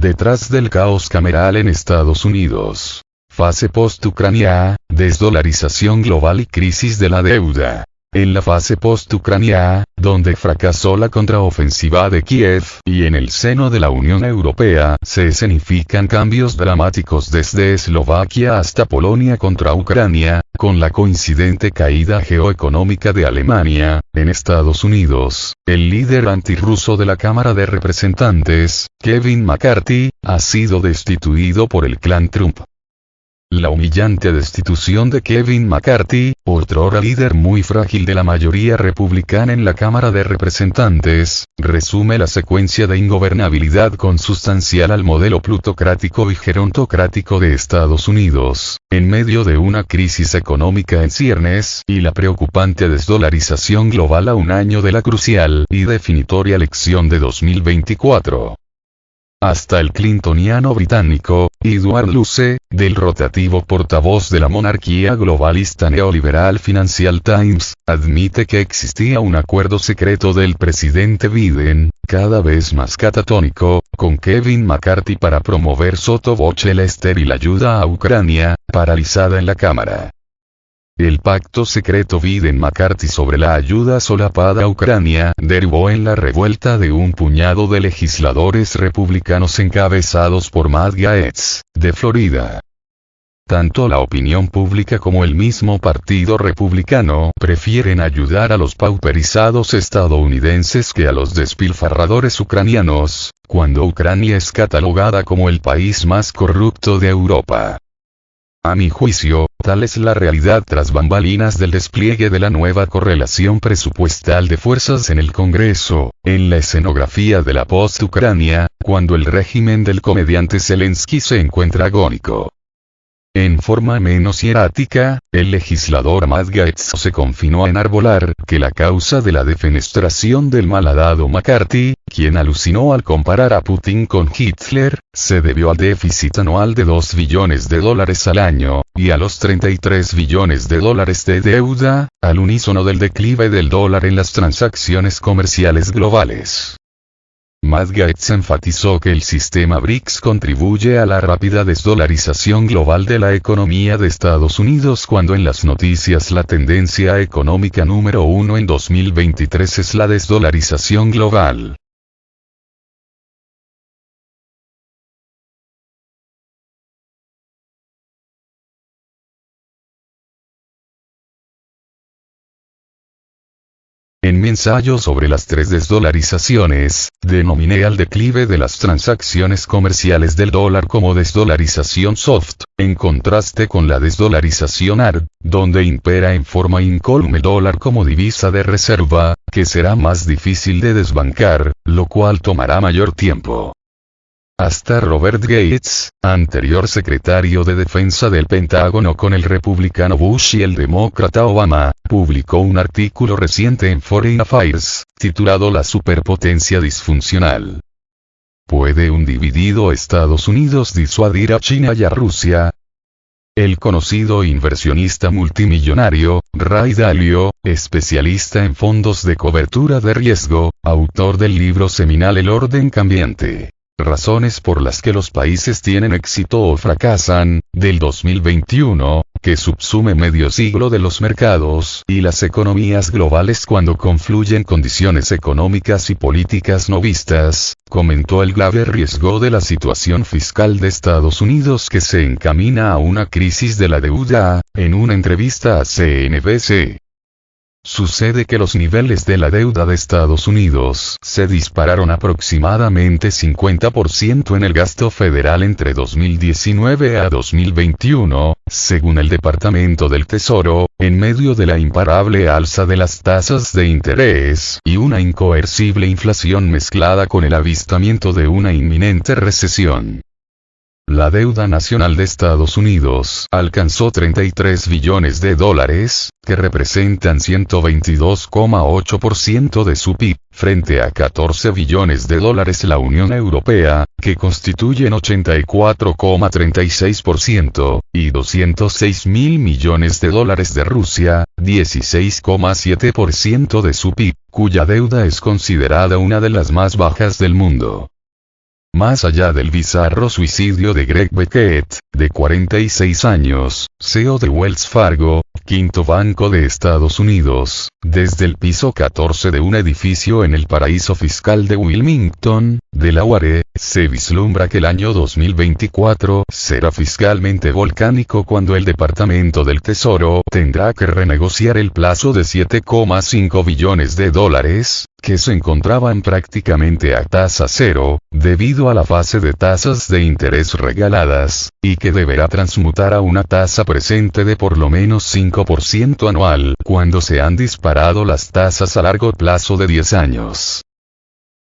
detrás del caos cameral en Estados Unidos. Fase post-Ucrania, desdolarización global y crisis de la deuda. En la fase post-Ucrania, donde fracasó la contraofensiva de Kiev, y en el seno de la Unión Europea, se escenifican cambios dramáticos desde Eslovaquia hasta Polonia contra Ucrania, con la coincidente caída geoeconómica de Alemania. En Estados Unidos, el líder antirruso de la Cámara de Representantes, Kevin McCarthy, ha sido destituido por el clan Trump. La humillante destitución de Kevin McCarthy, otrora líder muy frágil de la mayoría republicana en la Cámara de Representantes, resume la secuencia de ingobernabilidad consustancial al modelo plutocrático y gerontocrático de Estados Unidos, en medio de una crisis económica en ciernes, y la preocupante desdolarización global a un año de la crucial y definitoria elección de 2024. Hasta el clintoniano británico, Edward Luce, del rotativo portavoz de la monarquía globalista neoliberal Financial Times, admite que existía un acuerdo secreto del presidente Biden, cada vez más catatónico, con Kevin McCarthy para promover sotto voce la estéril ayuda a Ucrania, paralizada en la Cámara. El pacto secreto Biden-McCarthy sobre la ayuda solapada a Ucrania derivó en la revuelta de un puñado de legisladores republicanos encabezados por Matt Gaetz, de Florida. Tanto la opinión pública como el mismo partido republicano prefieren ayudar a los pauperizados estadounidenses que a los despilfarradores ucranianos, cuando Ucrania es catalogada como el país más corrupto de Europa. A mi juicio, tal es la realidad tras bambalinas del despliegue de la nueva correlación presupuestal de fuerzas en el Congreso, en la escenografía de la post-Ucrania, cuando el régimen del comediante Zelensky se encuentra agónico. En forma menos hierática, el legislador Matt Gaetz se confinó a enarbolar que la causa de la defenestración del malhadado McCarthy, quien alucinó al comparar a Putin con Hitler, se debió al déficit anual de $2 billones al año, y a los $33 billones de deuda, al unísono del declive del dólar en las transacciones comerciales globales. Matt Gaetz enfatizó que el sistema BRICS contribuye a la rápida desdolarización global de la economía de Estados Unidos, cuando en las noticias la tendencia económica número 1 en 2023 es la desdolarización global. En mi ensayo sobre las 3 desdolarizaciones, denominé al declive de las transacciones comerciales del dólar como desdolarización soft, en contraste con la desdolarización hard, donde impera en forma incólume el dólar como divisa de reserva, que será más difícil de desbancar, lo cual tomará mayor tiempo. Hasta Robert Gates, anterior secretario de Defensa del Pentágono con el republicano Bush y el demócrata Obama, publicó un artículo reciente en Foreign Affairs, titulado La superpotencia disfuncional. ¿Puede un dividido Estados Unidos disuadir a China y a Rusia? El conocido inversionista multimillonario, Ray Dalio, especialista en fondos de cobertura de riesgo, autor del libro seminal El orden cambiante. Razones por las que los países tienen éxito o fracasan, del 2021, que subsume medio siglo de los mercados y las economías globales cuando confluyen condiciones económicas y políticas no vistas, comentó el grave riesgo de la situación fiscal de Estados Unidos que se encamina a una crisis de la deuda, en una entrevista a CNBC. Sucede que los niveles de la deuda de Estados Unidos se dispararon aproximadamente 50% en el gasto federal entre 2019 a 2021, según el Departamento del Tesoro, en medio de la imparable alza de las tasas de interés y una incoercible inflación mezclada con el avistamiento de una inminente recesión. La deuda nacional de Estados Unidos alcanzó $33 billones, que representan 122,8% de su PIB, frente a $14 billones la Unión Europea, que constituyen 84,36%, y $206.000 millones de Rusia, 16,7% de su PIB, cuya deuda es considerada una de las más bajas del mundo. Más allá del bizarro suicidio de Greg Beckett, de 46 años, CEO de Wells Fargo, quinto banco de Estados Unidos, desde el piso 14 de un edificio en el paraíso fiscal de Wilmington, Delaware, se vislumbra que el año 2024 será fiscalmente volcánico cuando el Departamento del Tesoro tendrá que renegociar el plazo de $7,5 billones, que se encontraban prácticamente a tasa cero, debido a la fase de tasas de interés regaladas, y que deberá transmutar a una tasa presente de por lo menos 5% anual, cuando se han disparado las tasas a largo plazo de 10 años.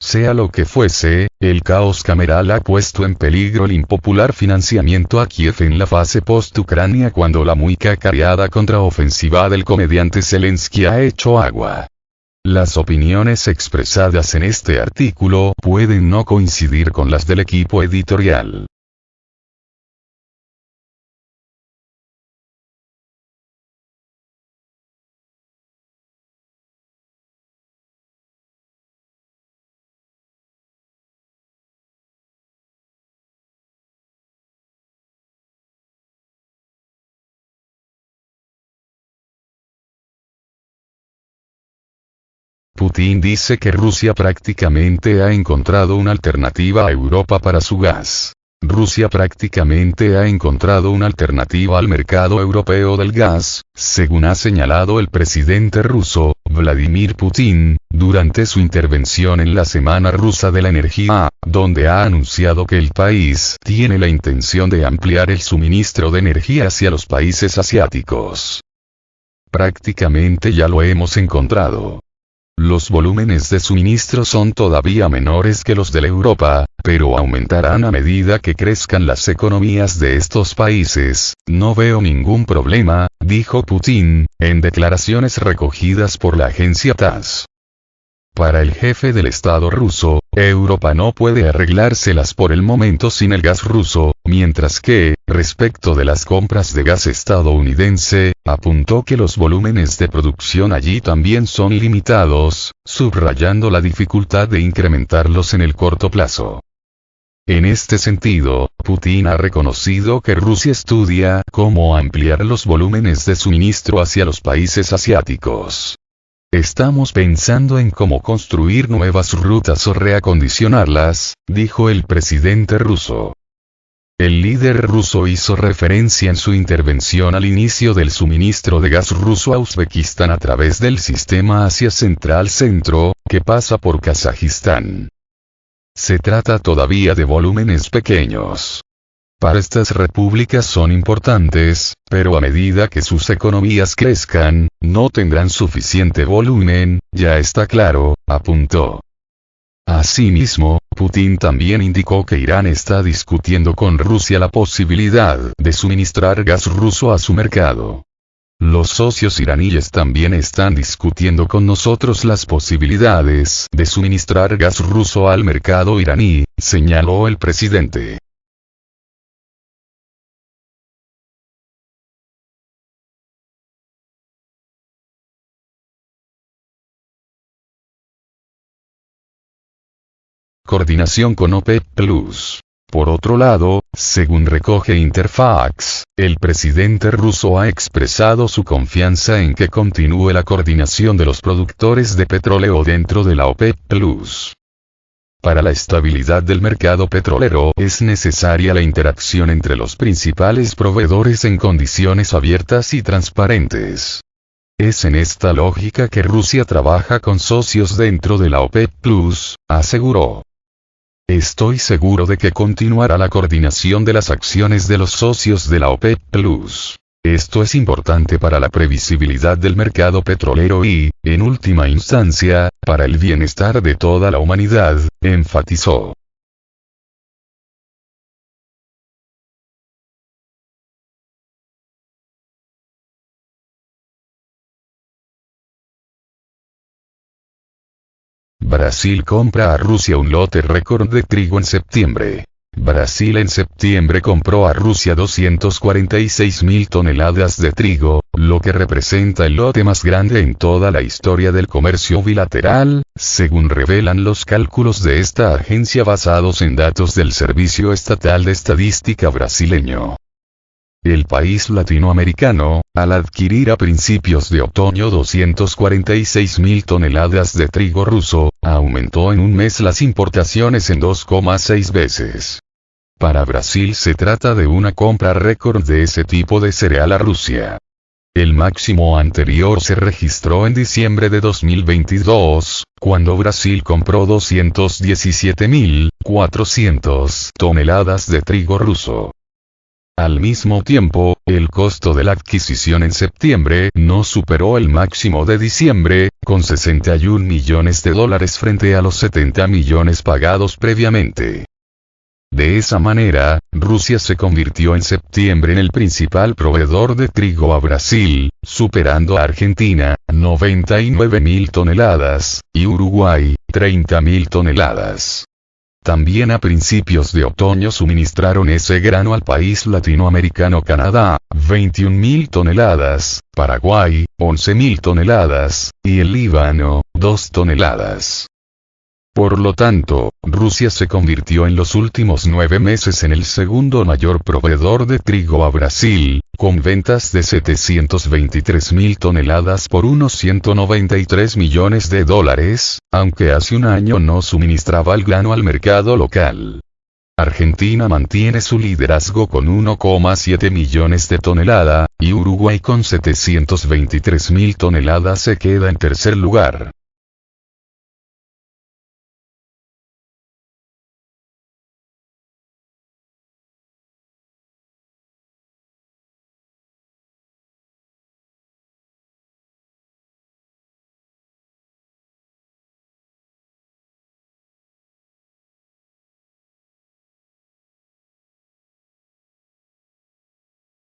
Sea lo que fuese, el caos cameral ha puesto en peligro el impopular financiamiento a Kiev en la fase post-Ucrania cuando la muy cacareada contraofensiva del comediante Zelensky ha hecho agua. Las opiniones expresadas en este artículo pueden no coincidir con las del equipo editorial. Putin dice que Rusia prácticamente ha encontrado una alternativa a Europa para su gas. Rusia prácticamente ha encontrado una alternativa al mercado europeo del gas, según ha señalado el presidente ruso, Vladimir Putin, durante su intervención en la Semana Rusa de la Energía, donde ha anunciado que el país tiene la intención de ampliar el suministro de energía hacia los países asiáticos. Prácticamente ya lo hemos encontrado. Los volúmenes de suministro son todavía menores que los de la Europa, pero aumentarán a medida que crezcan las economías de estos países. No veo ningún problema, dijo Putin, en declaraciones recogidas por la agencia TASS. Para el jefe del Estado ruso, Europa no puede arreglárselas por el momento sin el gas ruso, mientras que, respecto de las compras de gas estadounidense, apuntó que los volúmenes de producción allí también son limitados, subrayando la dificultad de incrementarlos en el corto plazo. En este sentido, Putin ha reconocido que Rusia estudia cómo ampliar los volúmenes de suministro hacia los países asiáticos. Estamos pensando en cómo construir nuevas rutas o reacondicionarlas, dijo el presidente ruso. El líder ruso hizo referencia en su intervención al inicio del suministro de gas ruso a Uzbekistán a través del sistema Asia Central Centro, que pasa por Kazajistán. Se trata todavía de volúmenes pequeños. Para estas repúblicas son importantes, pero a medida que sus economías crezcan, no tendrán suficiente volumen, ya está claro, apuntó. Asimismo, Putin también indicó que Irán está discutiendo con Rusia la posibilidad de suministrar gas ruso a su mercado. Los socios iraníes también están discutiendo con nosotros las posibilidades de suministrar gas ruso al mercado iraní, señaló el presidente. Coordinación con OPEP+. Por otro lado, según recoge Interfax, el presidente ruso ha expresado su confianza en que continúe la coordinación de los productores de petróleo dentro de la OPEP+. Para la estabilidad del mercado petrolero es necesaria la interacción entre los principales proveedores en condiciones abiertas y transparentes. Es en esta lógica que Rusia trabaja con socios dentro de la OPEP+, aseguró. Estoy seguro de que continuará la coordinación de las acciones de los socios de la OPEP+. Esto es importante para la previsibilidad del mercado petrolero y, en última instancia, para el bienestar de toda la humanidad, enfatizó. Brasil compra a Rusia un lote récord de trigo en septiembre. Brasil en septiembre compró a Rusia 246.000 toneladas de trigo, lo que representa el lote más grande en toda la historia del comercio bilateral, según revelan los cálculos de esta agencia basados en datos del Servicio Estatal de Estadística brasileño. El país latinoamericano, al adquirir a principios de otoño 246.000 toneladas de trigo ruso, aumentó en un mes las importaciones en 2,6 veces. Para Brasil se trata de una compra récord de ese tipo de cereal a Rusia. El máximo anterior se registró en diciembre de 2022, cuando Brasil compró 217.400 toneladas de trigo ruso. Al mismo tiempo, el costo de la adquisición en septiembre no superó el máximo de diciembre, con 61 millones de dólares frente a los 70 millones pagados previamente. De esa manera, Rusia se convirtió en septiembre en el principal proveedor de trigo a Brasil, superando a Argentina, 99.000 toneladas, y Uruguay, 30.000 toneladas. También a principios de otoño suministraron ese grano al país latinoamericano Canadá, 21.000 toneladas, Paraguay, 11.000 toneladas, y el Líbano, 2 toneladas. Por lo tanto, Rusia se convirtió en los últimos 9 meses en el segundo mayor proveedor de trigo a Brasil, con ventas de 723.000 toneladas por unos 193 millones de dólares, aunque hace un año no suministraba el grano al mercado local. Argentina mantiene su liderazgo con 1,7 millones de toneladas, y Uruguay con 723.000 toneladas se queda en tercer lugar.